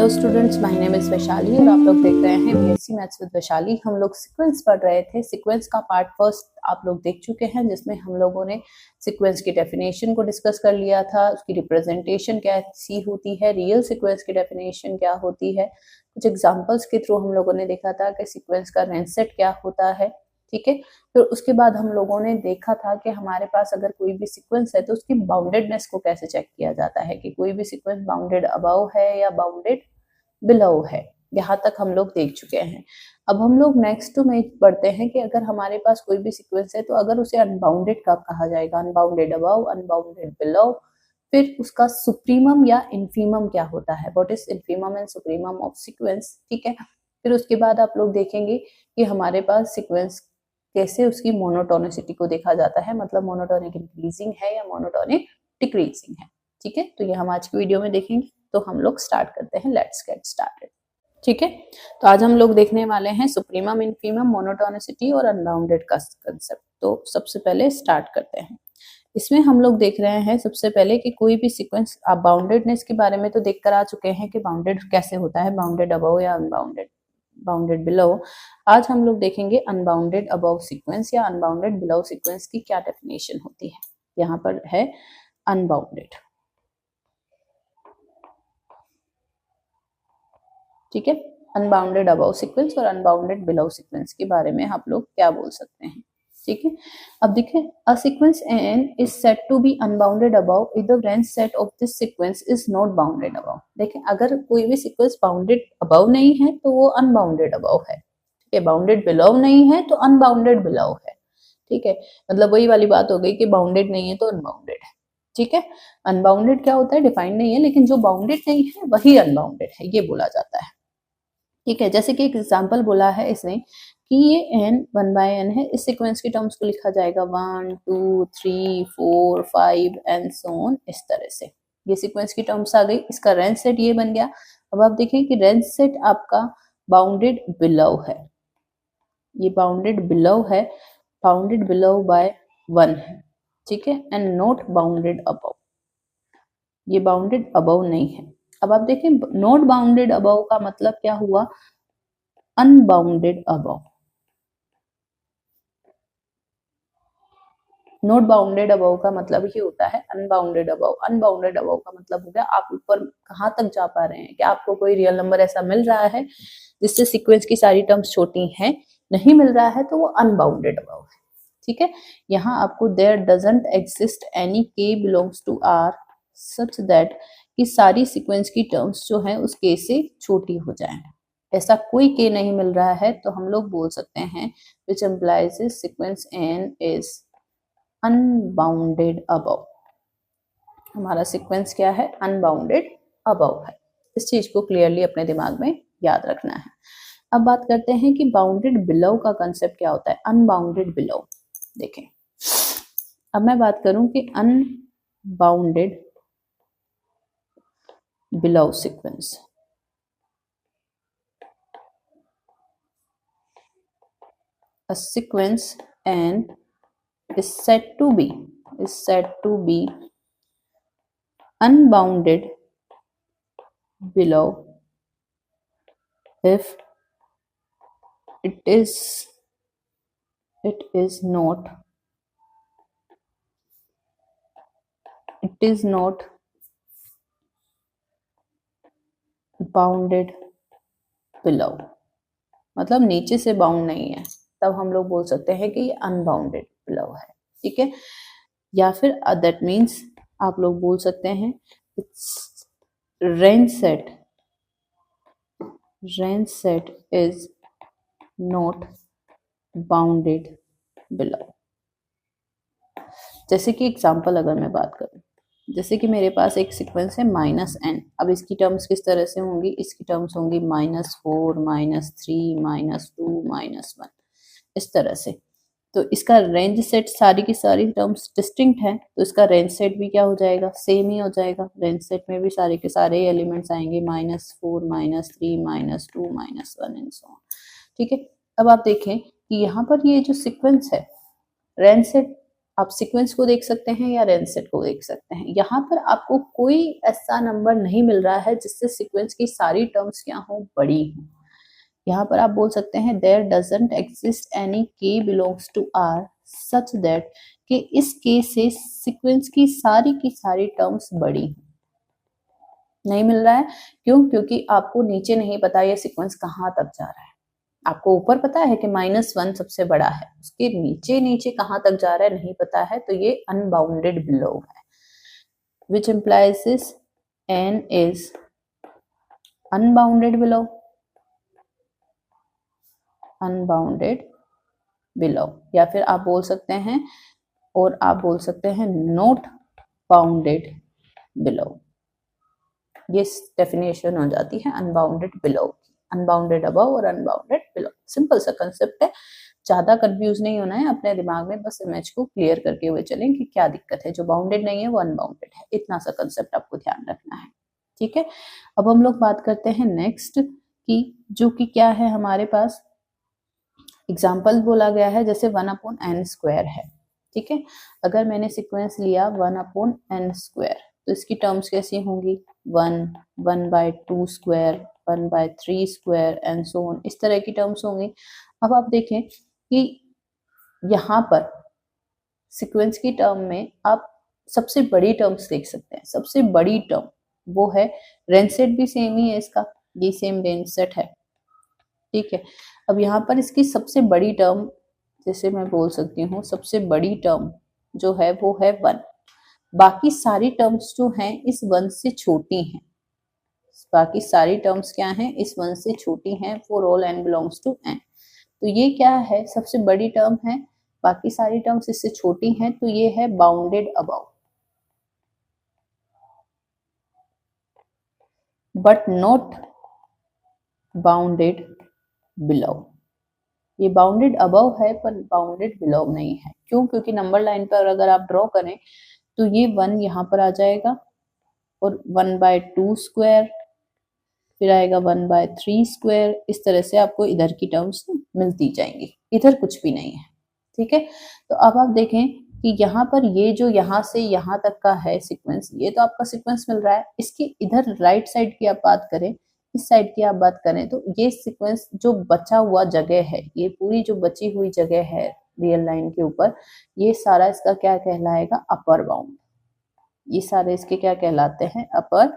Hello students, my name is Vaishali और आप लोग देख रहे हैं बीएससी मैथ्स विद वैशाली। हम लोग सीक्वेंस पढ़ रहे थे। सीक्वेंस का पार्ट फर्स्ट आप लोग देख चुके हैं, जिसमें हम लोगों ने सीक्वेंस की डेफिनेशन को डिस्कस कर लिया था, उसकी रिप्रेजेंटेशन कैसी होती है, रियल सीक्वेंस की डेफिनेशन क्या होती है, कुछ एग्जांपल्स के थ्रू हम लोगों ने देखा था कि सीक्वेंस का रेंज सेट क्या होता है। ठीक है, फिर उसके बाद हम लोगों ने देखा था कि हमारे पास अगर कोई भी सीक्वेंस है तो उसकी बाउंडेडनेस को कैसे चेक किया जाता है, कि कोई भी सीक्वेंस बाउंडेड अबव है या बाउंडेड बिलो है। यहाँ तक हम लोग देख चुके हैं। अब हम लोग नेक्स्ट में पढ़ते हैं कि अगर हमारे पास कोई भी सीक्वेंस है तो अगर उसे अनबाउंडेड कब कहा जाएगा, अनबाउंडेड अबव, अनबाउंडेड बिलो, फिर उसका सुप्रीमम या इन्फीमम क्या होता है, what is infimum and supremum of sequence. ठीक है, फिर उसके बाद आप लोग देखेंगे कि हमारे पास सीक्वेंस कैसे उसकी मोनोटोनिसिटी को देखा जाता है, मतलब मोनोटोनिक इंक्रीजिंग है या मोनोटोनिक डिक्रीजिंग है। ठीक है, तो ये हम आज की वीडियो में देखेंगे। तो हम लोग स्टार्ट करते हैं, लेट्स गेट स्टार्टेड। ठीक है, तो आज हम लोग देखने वाले हैं सुप्रीमम, इन्फीमम, मोनोटोनिसिटी और अनबाउंडेड का कंसेप्ट। तो सबसे पहले स्टार्ट करते हैं। इसमें हम लोग देख रहे हैं सबसे पहले कि कोई भी सीक्वेंस, आप बाउंडेडनेस के बारे में तो देख कर आ चुके हैं कि बाउंडेड कैसे होता है, बाउंडेड अबव या अनबाउंडेड, बाउंडेड बिलो। आज हम लोग देखेंगे अनबाउंडेड अबव सीक्वेंस या अनबाउंडेड बिलो सीक्वेंस की क्या डेफिनेशन होती है। यहाँ पर है अनबाउंडेड। ठीक है, अनबाउंडेड अबव सीक्वेंस और अनबाउंडेड बिलो सीक्वेंस के बारे में आप लोग क्या बोल सकते हैं। ठीक है, अब देखिए, a sequence n is said to be unbounded above if the range set of this sequence is not bounded above। देखें, अगर कोई भी सीक्वेंस बाउंडेड अबव नहीं है तो वो अनबाउंडेड अबव है। ठीक है, बाउंडेड बिलो नहीं है तो अनबाउंडेड बिलो है। ठीक है, मतलब वही वाली बात हो गई कि बाउंडेड नहीं है तो अनबाउंडेड है। ठीक है, अनबाउंडेड क्या होता है डिफाइंड नहीं है, लेकिन जो बाउंडेड नहीं है वही अनबाउंडेड है, ये बोला जाता है। ठीक है, जैसे कि एक एग्जांपल बोला है इसने कि ये n 1/n है, इस सीक्वेंस की टर्म्स को लिखा जाएगा 1 2 3 4 5 एंड सो ऑन। इस तरह से ये सीक्वेंस की टर्म्स आ गई, इसका रेंज सेट ये बन गया। अब आप देखिए कि रेंज सेट आपका बाउंडेड बिलो है, ये बाउंडेड बिलो है, बाउंडेड बिलो बाय 1 है। ठीक है, एंड नॉट बाउंडेड अबव, ये बाउंडेड अबव नहीं है। अब आप देखें, नॉट बाउंडेड अबव का मतलब क्या हुआ, unbounded above. Not bounded above का मतलब ही होता है अनबाउंडेड अबव। अनबाउंडेड अबव का मतलब हो गया आप ऊपर कहाँ तक जा पा रहे हैं, कि आपको कोई रियल नंबर ऐसा मिल रहा है जिससे सीक्वेंस की सारी टर्म्स छोटी हैं, नहीं मिल रहा है तो वो अनबाउंडेड अबव है। ठीक है, यहाँ आपको there doesn't exist any k belongs to r such that कि सारी सीक्वेंस की टर्म्स जो है उस k से छोटी हो जाए, ऐसा कोई k नहीं मिल रहा है, तो हम लोग बोल सकते हैं which implies sequence n is unbounded above. हमारा सीक्वेंस क्या है, अनबाउंडेड अबव है। इस चीज को क्लियरली अपने दिमाग में याद रखना है। अब बात करते हैं कि बाउंडेड बिलो का कंसेप्ट क्या होता है, अनबाउंडेड बिलो। देखें, अब मैं बात करूं कि unbounded below sequence, a sequence n is said to be unbounded below if it is not bounded below, मतलब नीचे से बाउंड नहीं है, तब हम लोग बोल सकते हैं कि ये अनबाउंडेड बिलो है। ठीक है, या फिर दैट मीन्स आप लोग बोल सकते हैं it's range set is not bounded below. जैसे कि एग्जांपल अगर मैं बात करूं, जैसे कि मेरे पास एक सीक्वेंस है -n। अब इसकी टर्म्स किस तरह से होंगी, इसकी टर्म्स होंगी -4 -3 -2 -1, इस तरह से। तो इसका रेंज सेट, सारी की सारी टर्म्स डिस्टिंक्ट है, तो इसका रेंज सेट भी क्या हो जाएगा, सेम ही हो जाएगा। रेंज सेट में भी सारे के सारे एलिमेंट्स आएंगे -4 -3 -2 -1 एंड सो ऑन। ठीक है, अब आप देखें कि यहाँ पर ये जो सीक्वेंस है, रेंज सेट आप सीक्वेंस को देख सकते हैं या रेंज सेट को देख सकते हैं। यहाँ पर आपको कोई ऐसा नंबर नहीं मिल रहा है जिससे सीक्वेंस की सारी टर्म्स क्या हो, बड़ी हो। यहाँ पर आप बोल सकते हैं there doesn't exist any k belongs to r such that कि इस के से सीक्वेंस की सारी टर्म्स बड़ी हो। नहीं मिल रहा है, क्यों? क्योंकि आपको नीचे नहीं पता ये सीक्वेंस कहाँ तक जा रहा है। आपको ऊपर पता है कि -1 सबसे बड़ा है, उसके नीचे नीचे कहाँ तक जा रहा है नहीं पता है, तो ये अनबाउंडेड बिलो है, which implies n is unbounded below, unbounded below, या फिर आप बोल सकते हैं, और आप बोल सकते हैं नॉट बाउंडेड बिलो। ये डेफिनेशन हो जाती है अनबाउंडेड बिलो, अनबाउंडेड अबव और अनबाउंडेड बिलो। सिंपल सा कंसेप्ट है, ज्यादा कंफ्यूज नहीं होना है, अपने दिमाग में बस इमेज को क्लियर करके हुए चलें कि क्या दिक्कत है, जो बाउंडेड नहीं है वो अनबाउंडेड है, इतना सा कंसेप्ट आपको ध्यान रखना है। ठीक है, अब हम लोग बात करते हैं नेक्स्ट की, जो कि क्या है हमारे पास एग्जाम्पल बोला गया है, जैसे 1/n² है। ठीक है, अगर मैंने सीक्वेंस लिया 1/n², तो इसकी टर्म्स कैसी होंगी, 1, 1/2², 1/3² एंड सो ऑन, इस तरह की टर्म्स होंगी। अब आप देखें कि यहाँ पर सीक्वेंस की टर्म में आप सबसे बड़ी टर्म्स देख सकते हैं। सबसे बड़ी टर्म वो है, रेंज सेट भी सेम ही है इसका, ये सेम रेंज सेट है। ठीक है, अब यहाँ पर इसकी सबसे बड़ी टर्म, जैसे मैं बोल सकती हूँ सबसे बड़ी टर्म जो है वो है 1। बाकी सारी टर्म्स जो हैं इस 1 से छोटी हैं, बाकी सारी टर्म्स क्या हैं, इस 1 से छोटी हैं, for all n belongs to n। तो ये क्या है, सबसे बड़ी टर्म है, बाकी सारी टर्म्स इससे छोटी हैं, तो ये है bounded above, but not bounded below. ये बाउंडेड अबव है पर बाउंडेड बिलो नहीं है। क्यों? क्योंकि नंबर लाइन पर अगर आप ड्रॉ करें तो ये 1 यहाँ पर आ जाएगा, और 1/2², फिर आएगा 1/3², इस तरह से आपको इधर की टर्म्स मिलती जाएंगी, इधर कुछ भी नहीं है। ठीक है, तो अब आप देखें कि यहाँ पर ये जो यहाँ से यहाँ तक का है सीक्वेंस, ये तो आपका सीक्वेंस मिल रहा है। इसकी इधर राइट साइड की आप बात करें, इस साइड की आप बात करें, तो ये सीक्वेंस जो बचा हुआ जगह है, ये पूरी जो बची हुई जगह है रियल लाइन के ऊपर, ये सारा इसका क्या कहलाएगा, अपर बाउंड। ये सारे इसके क्या कहलाते हैं, अपर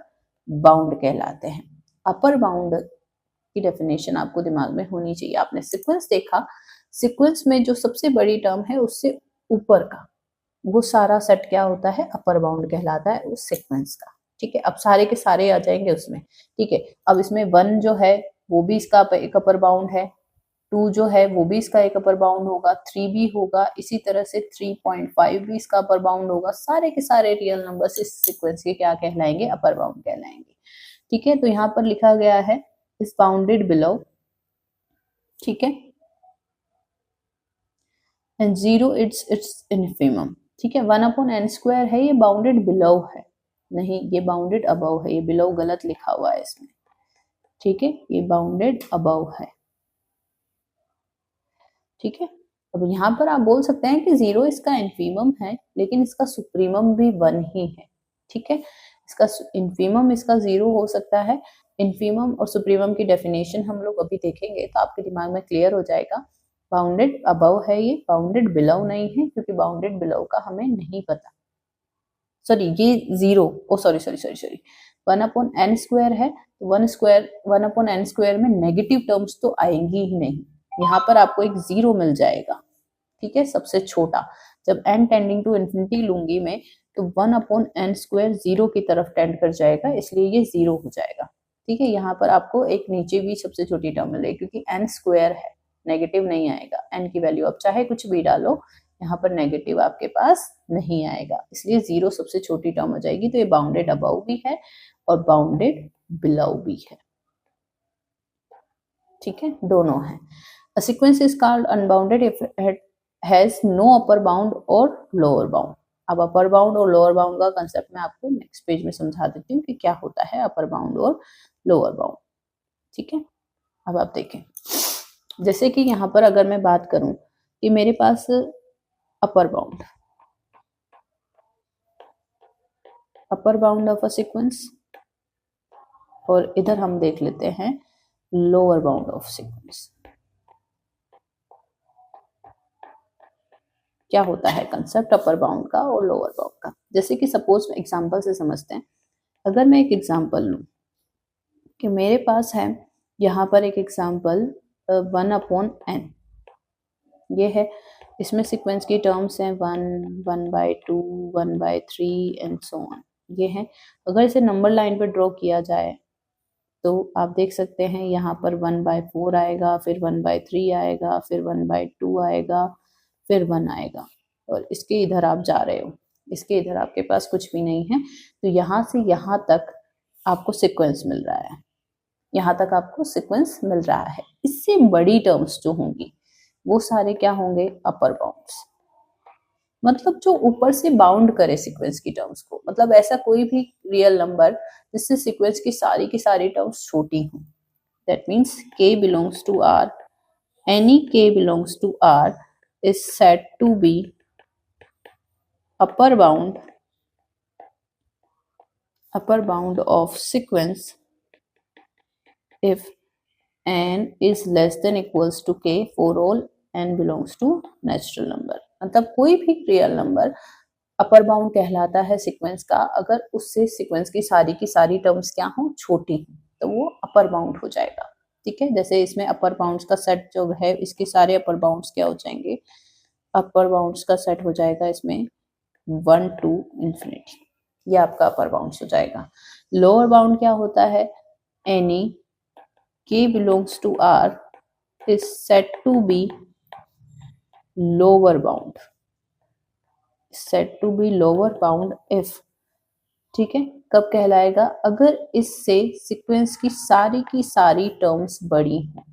बाउंड कहलाते हैं। अपर बाउंड की डेफिनेशन आपको दिमाग में होनी चाहिए। आपने सीक्वेंस देखा, सीक्वेंस में जो सबसे बड़ी टर्म है उससे ऊपर का वो सारा सेट क्या होता है, अपर बाउंड कहलाता है उस सीक्वेंस का। ठीक है, अब सारे के सारे आ जाएंगे उसमें। ठीक है, अब इसमें 1 जो है वो भी इसका एक अपर बाउंड है, 2 जो है वो भी इसका एक अपर बाउंड होगा, 3 भी होगा, इसी तरह से 3.5 भी इसका अपर बाउंड होगा। सारे के सारे रियल नंबर्स इस सीक्वेंस के क्या कहलाएंगे, अपर बाउंड कहलाएंगे। ठीक है, तो यहाँ पर लिखा गया है इस बाउंडेड बिलो। ठीक है, एंड 0 इट्स इन्फिमम। ठीक है, 1/n² है, ये बाउंडेड बिलो है, नहीं ये बाउंडेड अबव है, ये बिलो गलत लिखा हुआ है इसमें। ठीक है, ये बाउंडेड अबव है। ठीक है, अब यहाँ पर आप बोल सकते हैं कि 0 इसका इन्फीमम है, लेकिन इसका सुप्रीमम भी 1 ही है। ठीक है, इसका इन्फीमम इसका 0 हो सकता है। इन्फीमम और सुप्रीमम की डेफिनेशन हम लोग अभी देखेंगे, तो आपके दिमाग में क्लियर हो जाएगा। बाउंडेड अबव है ये, बाउंडेड बिलो नहीं है, क्योंकि बाउंडेड बिलो का हमें नहीं पता। सॉरी, ये 0, ओ सॉरी 1/n² है, तो 1/n² में नेगेटिव टर्म्स तो आएंगी ही नहीं। यहाँ पर आपको एक 0 मिल जाएगा। ठीक है, सबसे छोटा, जब n टेंडिंग टू इन्फिनिटी लूंगी मैं, तो 1/n² 0 की तरफ टेंड कर जाएगा, इसलिए ये 0 हो जाएगा। ठीक है, यहाँ पर आपको एक नीचे भी सबसे छोटी टर्म मिलेगी, क्योंकि n² है, नेगेटिव नहीं आएगा। n की वैल्यू आप चाहे कुछ भी डालो, यहाँ पर नेगेटिव आपके पास नहीं आएगा, इसलिए 0 सबसे छोटी टर्म हो जाएगी। तो ये बाउंडेड अबव भी है और बाउंडेड बिलो भी है। ठीक है, दोनों है। A sequence is called unbounded if it has no upper bound और lower bound। अब अपर बाउंड और लोअर बाउंड का कंसेप्ट मैं आपको नेक्स्ट पेज में समझा देती हूँ कि क्या होता है अपर बाउंड और लोअर बाउंड। ठीक है, अब आप देखें, जैसे कि यहाँ पर अगर मैं बात करूं कि मेरे पास upper bound upper bound of a sequence, और इधर हम देख लेते हैं लोअर बाउंड ऑफ सीक्वेंस। क्या होता है कंसेप्ट अपर बाउंड का और लोअर बाउंड का? जैसे कि सपोज एग्जांपल से समझते हैं। अगर मैं एक एग्जांपल लूं कि मेरे पास है यहाँ पर एक एग्जांपल 1/n, ये है, इसमें सीक्वेंस की टर्म्स हैं 1, 1/2, 1/3 एंड सो ऑन, ये है। अगर इसे नंबर लाइन पे ड्रॉ किया जाए तो आप देख सकते हैं यहाँ पर 1/4 आएगा, फिर 1/3 आएगा, फिर 1/2 आएगा, फिर 1 आएगा, और इसके इधर आप जा रहे हो, इसके इधर आपके पास कुछ भी नहीं है, तो यहाँ से यहाँ तक आपको सीक्वेंस मिल रहा है, यहाँ तक आपको सीक्वेंस मिल रहा है। इससे बड़ी टर्म्स जो होंगी वो सारे क्या होंगे? अपर बाउंड्स, मतलब जो ऊपर से बाउंड करे सीक्वेंस की टर्म्स को, मतलब ऐसा कोई भी रियल नंबर जिससे सीक्वेंस की सारी टर्म्स छोटी हों। That means k belongs to R, any k belongs to R is said to be upper bound of sequence if n is less than equals to k for all n belongs to natural number। मतलब कोई भी real number upper bound कहलाता है sequence का अगर उससे sequence की सारी टर्म्स क्या हो? छोटी हो, तो वो अपर बाउंड हो जाएगा। ठीक है, जैसे इसमें अपर बाउंड्स का सेट जो है, इसके सारे अपर बाउंड्स क्या हो जाएंगे? अपर बाउंड्स का सेट हो जाएगा इसमें 1 to infinity, ये आपका अपर बाउंड्स हो जाएगा। लोअर बाउंड क्या होता है? Any k belongs to R is said to be lower bound, said to be lower bound if, ठीक है, कब कहलाएगा? अगर इससे सीक्वेंस की सारी टर्म्स बड़ी हैं।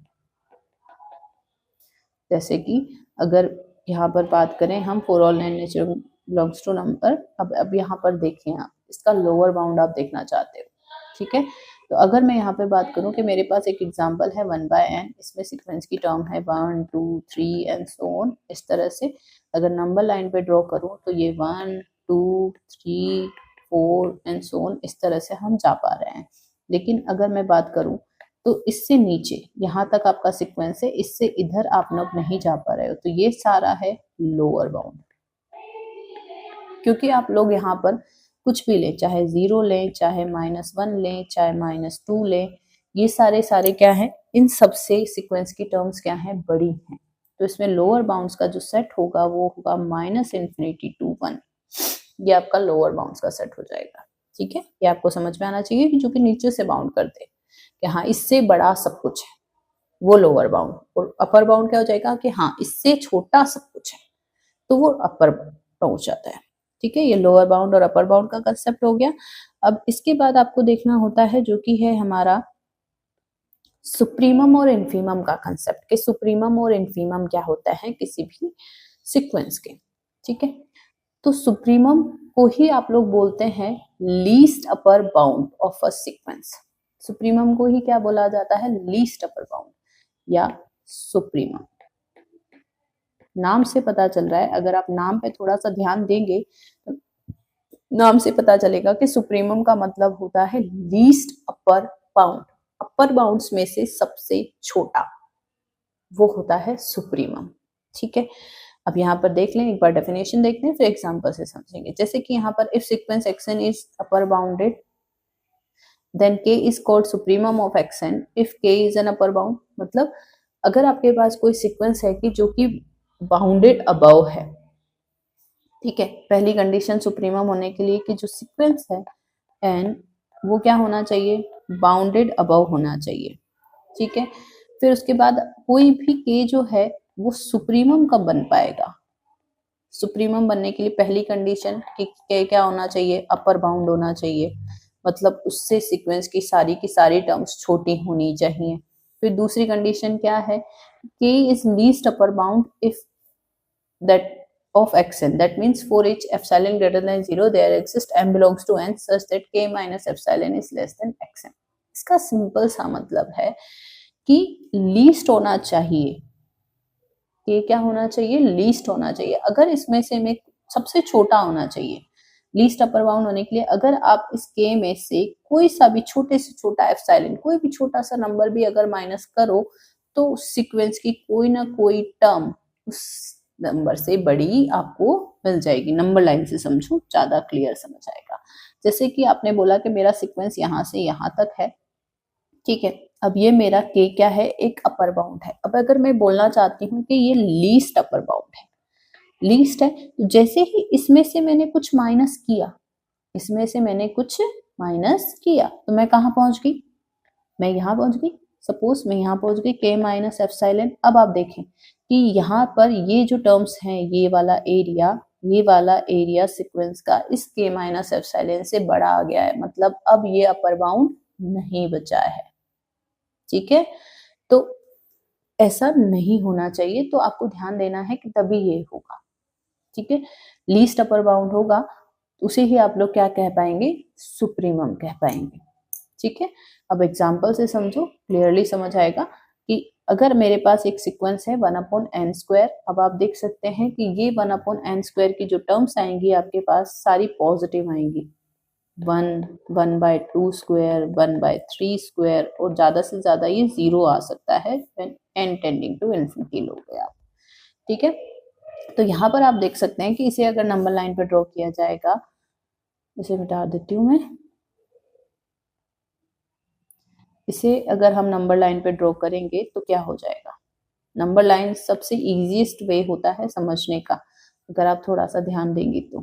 जैसे कि अगर यहाँ पर बात करें हम for all n natural belongs to number, अब यहाँ पर देखें आप, इसका लोअर बाउंड आप देखना चाहते हो, ठीक है। तो अगर मैं यहाँ पे बात करूँ कि मेरे पास एक एग्जांपल है 1/n, इसमें सीक्वेंस की टर्म है 1, 2, 3 एंड सो ऑन, इस तरह से अगर नंबर लाइन पे ड्रॉ करूँ तो ये 1, 2, 3, 4 एंड सो ऑन, इस तरह से हम जा पा रहे हैं। लेकिन अगर मैं बात करूँ तो इससे नीचे यहाँ तक आपका सीक्वेंस है, इससे इधर आप लोग नहीं जा पा रहे हो, तो ये सारा है लोअर बाउंड। क्योंकि आप लोग यहाँ पर कुछ भी लें, चाहे 0 लें, चाहे -1 लें, चाहे -2 लें, ये सारे क्या है? इन सब से सीक्वेंस की टर्म्स क्या है? बड़ी हैं। तो इसमें लोअर बाउंड्स का जो सेट होगा वो होगा -∞ to 1, ये आपका लोअर बाउंड्स का सेट हो जाएगा। ठीक है, ये आपको समझ में आना चाहिए कि जो कि नीचे से बाउंड करते हैं कि हाँ इससे बड़ा सब कुछ है, वो लोअर बाउंड, और अपर बाउंड क्या हो जाएगा कि हाँ इससे छोटा सब कुछ है, तो वो अपर पहुंच जाता है। ठीक है, ये लोअर बाउंड और अपर बाउंड का कंसेप्ट हो गया। अब इसके बाद आपको देखना होता है जो कि है हमारा सुप्रीमम और इन्फीमम का कंसेप्ट, कि सुप्रीमम और इन्फीमम क्या होता है किसी भी सीक्वेंस के। ठीक है, तो सुप्रीमम को ही आप लोग बोलते हैं least upper bound of a sequence. Supremum को ही क्या बोला जाता है? लीस्ट अपर बाउंड या सुप्रीमम। नाम से पता चल रहा है, अगर आप नाम पे थोड़ा सा ध्यान देंगे तो नाम से पता चलेगा कि सुप्रीमम का मतलब होता है लीस्ट अपर बाउंड, अपर बाउंड्स में से सबसे छोटा, वो होता है सुप्रीमम। ठीक है, अब यहाँ पर देख लें, एक बार डेफिनेशन देखते हैं फिर एग्जांपल से समझेंगे। जैसे कि यहाँ पर if sequence xn is upper bounded then k is called supremum of xn if k is an upper bound. मतलब अगर आपके पास कोई सीक्वेंस है कि जो कि बाउंडेड अबव है, ठीक है, पहली कंडीशन सुप्रीमम होने के लिए कि जो सीक्वेंस है n वो क्या होना चाहिए? बाउंडेड अबव होना चाहिए। ठीक है, फिर उसके बाद कोई भी k जो है वो सुप्रीमम कब बन पाएगा? सुप्रीमम बनने के लिए पहली कंडीशन कि k क्या होना चाहिए? अपर बाउंड होना चाहिए, मतलब उससे सीक्वेंस की सारी टर्म्स छोटी होनी चाहिए। फिर दूसरी कंडीशन क्या है? k is least upper bound if that of xn, that means for each epsilon greater than 0 there exists m belongs to n such that k minus epsilon is less than xn। इसका simple सा मतलब है कि least होना चाहिए, k क्या होना चाहिए? लीस्ट होना चाहिए। अगर इसमें से में सबसे छोटा होना चाहिए, लीस्ट अपर बाउंड होने के लिए अगर आप इस के में से कोई सा भी छोटे से छोटा एप्सिलॉन, कोई भी छोटा सा नंबर भी अगर माइनस करो तो सीक्वेंस की कोई ना कोई टर्म उस नंबर से बड़ी आपको मिल जाएगी। नंबर लाइन से समझो, ज्यादा क्लियर समझ आएगा। जैसे कि आपने बोला कि मेरा सीक्वेंस यहाँ से यहाँ तक है, ठीक है। अब ये मेरा के क्या है, एक अपर बाउंड है। अब अगर मैं बोलना चाहती हूँ कि ये लीस्ट अपर बाउंड है, लीस्ट है, तो जैसे ही इसमें से मैंने कुछ माइनस किया, इसमें से मैंने कुछ माइनस किया, तो मैं कहाँ पहुंच गई, मैं यहाँ पहुंच गई। सपोज मैं यहाँ पहुंच गई के माइनस एप्सिलॉन। अब आप देखें कि यहाँ पर ये जो टर्म्स हैं, ये वाला एरिया सीक्वेंस का इस के माइनस एप्सिलॉन से बड़ा आ गया है, मतलब अब ये अपर बाउंड नहीं बचा है, ठीक है। तो ऐसा नहीं होना चाहिए, तो आपको ध्यान देना है कि तभी ये होगा, ठीक है। लीस्ट अपर बाउंड होगा, उसे ही आप लोग क्या कह पाएंगे, सुप्रीमम कह पाएंगे, ठीक है। अब एग्जाम्पल से समझो, क्लियरली समझ आएगा कि अगर मेरे पास एक सीक्वेंस है 1/n², अब आप देख सकते हैं कि ये 1/n² की जो टर्म्स आएंगी आपके पास सारी पॉजिटिव आएंगी। 1, 1/2², 1/3² और ज्यादा से ज्यादा ये 0 आ सकता है when n tending to infinity लोगे आप, ठीक है। तो यहाँ पर आप देख सकते हैं कि इसे अगर नंबर लाइन पर ड्रॉ किया जाएगा, इसे मिटा देती हूँ मैं, इसे अगर हम नंबर लाइन पे ड्रॉ करेंगे तो क्या हो जाएगा। नंबर लाइन सबसे इजीएस्ट वे होता है समझने का, अगर आप थोड़ा सा ध्यान देंगे तो,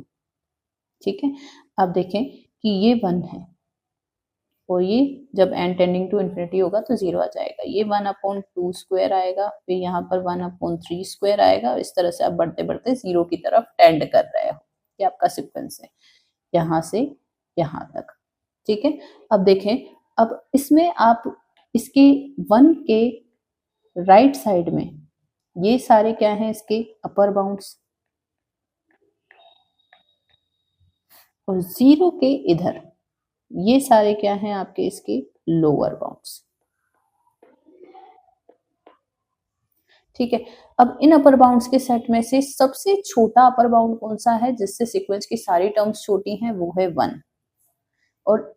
ठीक है। आप देखें कि ये 1 है और ये जब n टेंडिंग टू इन्फिनिटी होगा तो 0 आ जाएगा। ये 1/2² आएगा, फिर यहाँ पर 1/3² आएगा। इस तरह से आप बढ़ते बढ़ते 0 की तरफ टेंड कर रहे हो। ये आपका सीक्वेंस है यहाँ से यहाँ तक, ठीक है। अब देखें, अब इसमें आप इसके 1 के राइट साइड में ये सारे क्या हैं, इसके अपर बाउंड्स, और 0 के इधर ये सारे क्या हैं आपके इसके लोअर बाउंड्स, ठीक है। अब इन अपर बाउंड्स के सेट में से सबसे छोटा अपर बाउंड कौन सा है, जिससे सीक्वेंस की सारी टर्म्स छोटी हैं, वो है 1, और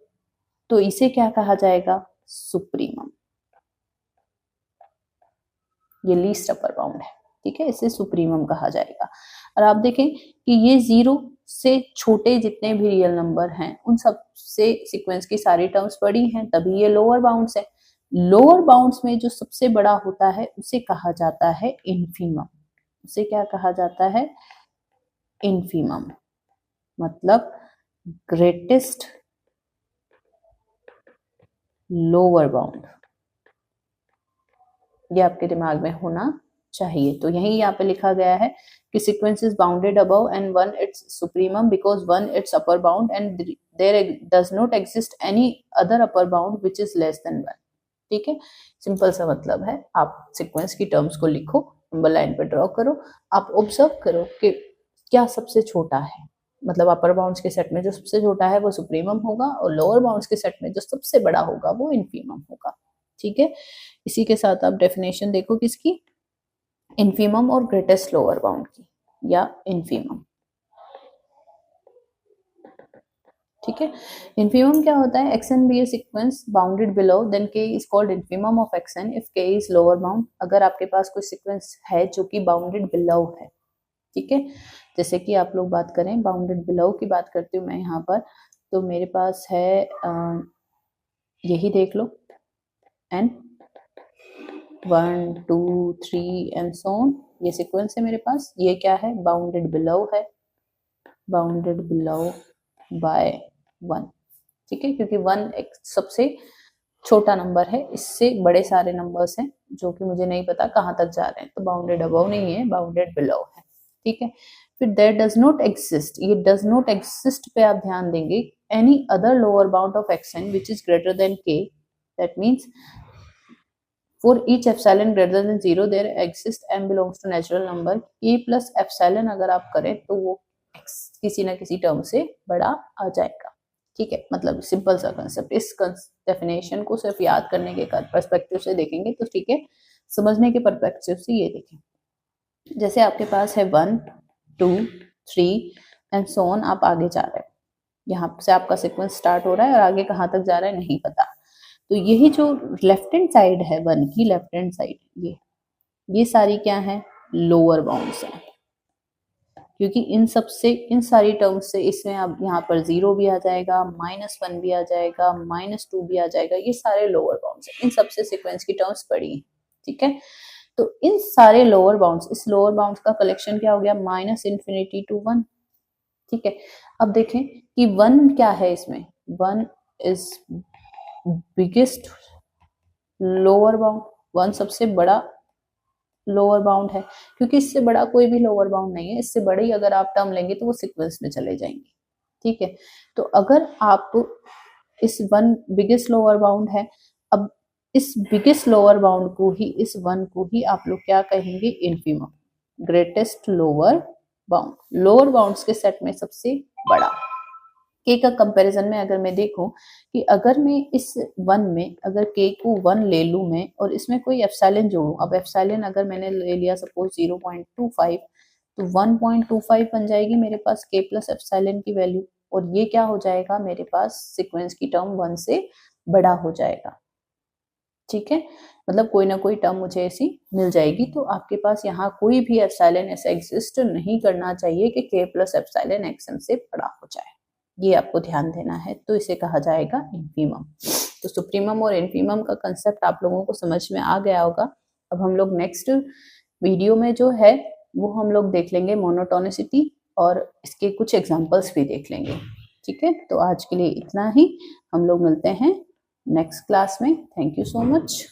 तो इसे क्या कहा जाएगा, सुप्रीमम। ये लीस्ट अपर बाउंड है, ठीक है, इसे सुप्रीमम कहा जाएगा। और आप देखें कि ये 0 से छोटे जितने भी रियल नंबर हैं उन सब से सीक्वेंस की सारी टर्म्स बड़ी हैं, तभी ये लोअर बाउंड्स है। लोअर बाउंड्स में जो सबसे बड़ा होता है उसे कहा जाता है इन्फीमम। उसे क्या कहा जाता है, इन्फीमम, मतलब ग्रेटेस्ट लोअर बाउंड। ये आपके दिमाग में होना चाहिए। तो यही यहाँ पे लिखा गया है कि sequence is bounded above and 1 its supremum because 1 its upper bound and there does not exist any other upper bound which is less than 1, ठीक है। सिंपल सा मतलब है, आप सीक्वेंस की टर्म्स को लिखो, नंबर लाइन पे ड्रॉ करो, आप ऑब्जर्व करो कि क्या सबसे छोटा है, मतलब अपर बाउंड्स के सेट में जो सबसे छोटा है वो सुप्रीमम होगा और लोअर बाउंड्स के सेट में जो सबसे बड़ा होगा वो इन्फीमम होगा, ठीक है। इसी के साथ आप डेफिनेशन देखो किसकी, इन्फीमम और ग्रेटेस्ट लोअर बाउंड की, या इन्फीमम, ठीक है। इन्फीमम क्या होता है, xn be a sequence bounded below then k is called infimum of xn if k is lower bound। अगर आपके पास कोई सीक्वेंस है जो कि बाउंडेड बिलो है, ठीक है, जैसे कि आप लोग बात करें बाउंडेड बिलो की बात करती हूँ मैं यहाँ पर, तो मेरे पास है यही देख लो n 1 2 3 एंड सो ऑन, ये सीक्वेंस है मेरे पास। ये क्या है, बाउंडेड बिलो है, बाउंडेड बिलो बाय 1, ठीक है, क्योंकि 1 एक सबसे छोटा नंबर है, इससे बड़े सारे नंबर्स हैं जो कि मुझे नहीं पता कहाँ तक जा रहे हैं, तो बाउंडेड अबव नहीं है, बाउंडेड बिलो है, ठीक है। फिर देयर डज नॉट एग्जिस्ट, ये डज नॉट एग्जिस्ट पे आप ध्यान देंगे, any other lower bound of xn which is greater than k, that means for each epsilon greater than 0 there exists m belongs to natural number k plus epsilon अगर आप करें तो वो x किसी ना किसी टर्म से बड़ा आ जाएगा, ठीक है। मतलब सिंपल सा कंसेप्ट, इस डेफिनेशन को सिर्फ याद करने के पर्सपेक्टिव से देखेंगे तो ठीक है, समझने के पर्सपेक्टिव से ये देखें, जैसे आपके पास है 1 2 3 एंड सो ऑन, आप आगे जा रहे हैं, यहाँ से आपका सीक्वेंस स्टार्ट हो रहा है और आगे कहाँ तक जा रहा है नहीं पता। तो यही जो लेफ्ट हैंड साइड है 1 की, लेफ्ट हैंड साइड, ये सारी क्या है, लोअर बाउंड्स हैं, क्योंकि इन सारी टर्म्स से इसमें अब यहाँ पर 0 भी आ जाएगा, -1 भी आ जाएगा, -2 भी आ जाएगा, ये सारे लोअर बाउंड्स हैं, इन सबसे सीक्वेंस की टर्म्स पड़ी हैं, ठीक है। तो इन सारे लोअर बाउंड्स, इस लोअर बाउंड्स का कलेक्शन क्या हो गया, -∞ to 1, ठीक है। अब देखें कि 1 क्या है इसमें, 1 इज बिगेस्ट लोअर बाउंड, 1 सबसे बड़ा लोअर बाउंड है, क्योंकि इससे बड़ा कोई भी लोअर बाउंड नहीं है, इससे बड़ी अगर आप टर्म लेंगे तो वो सीक्वेंस में चले जाएंगे, ठीक है। तो अगर आप इस 1 बिगेस्ट लोअर बाउंड है, अब इस बिगेस्ट लोअर बाउंड को ही, इस 1 को ही आप लोग क्या कहेंगे, infimum, greatest lower bound, lower bounds के सेट में सबसे बड़ा। के का कंपैरिजन में अगर मैं देखूं कि अगर मैं इस 1 में अगर के को 1 ले लूं मैं और इसमें कोई एप्सिलॉन जोड़ूं, अब एप्सिलॉन अगर मैंने ले लिया सपोज 0.25, तो 1.25 बन जाएगी मेरे पास के प्लस एप्सिलॉन की वैल्यू, और ये क्या हो जाएगा मेरे पास, सीक्वेंस की टर्म 1 से बड़ा हो जाएगा, ठीक है। मतलब कोई ना कोई टर्म मुझे ऐसी मिल जाएगी। तो आपके पास यहाँ कोई भी एप्सिलॉन ऐसा एग्जिस्ट नहीं करना चाहिए कि के प्लस एप्सिलॉन एक्सएम से बड़ा हो जाए, ये आपको ध्यान देना है। तो इसे कहा जाएगा इन्फीमम। तो सुप्रीमम और इन्फीमम का कंसेप्ट आप लोगों को समझ में आ गया होगा। अब हम लोग नेक्स्ट वीडियो में जो है वो हम लोग देख लेंगे मोनोटोनिसिटी, और इसके कुछ एग्जांपल्स भी देख लेंगे, ठीक है। तो आज के लिए इतना ही, हम लोग मिलते हैं नेक्स्ट क्लास में। Thank you so much.